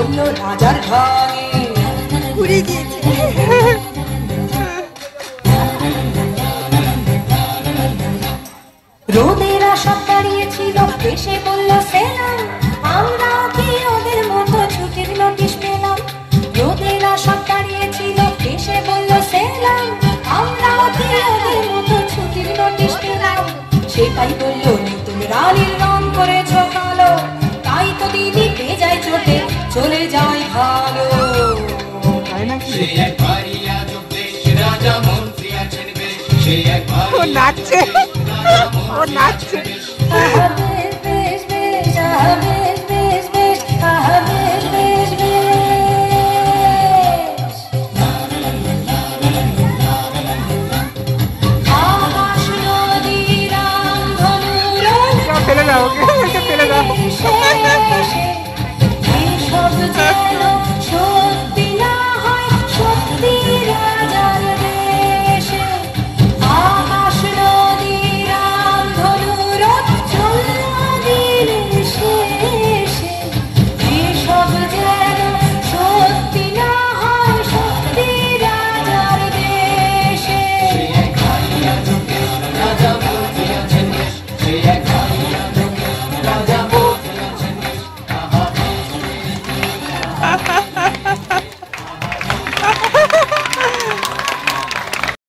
পড়লো রাজার ঢঙে। উড়ে গিয়েছে। রোদের আশা দাঁড়িয়েছিল, এসে বলল সেলাম, আমরা কি ওদের মতো ছুটির নোটিশ পেলাম? রোদের আশা দাঁড়িয়েছিল, এসে বলল সেলাম, আমরা কি ওদের মতো ছুটির নোটিশ পেলাম? সেটাই বলল নতুন রানীর রং করেছ কালো, তাই তো দিদি বেজায় চোটে চলে যায় ভালো। ও নাচছে, ও নাচছে। বেশ বেশ বেশ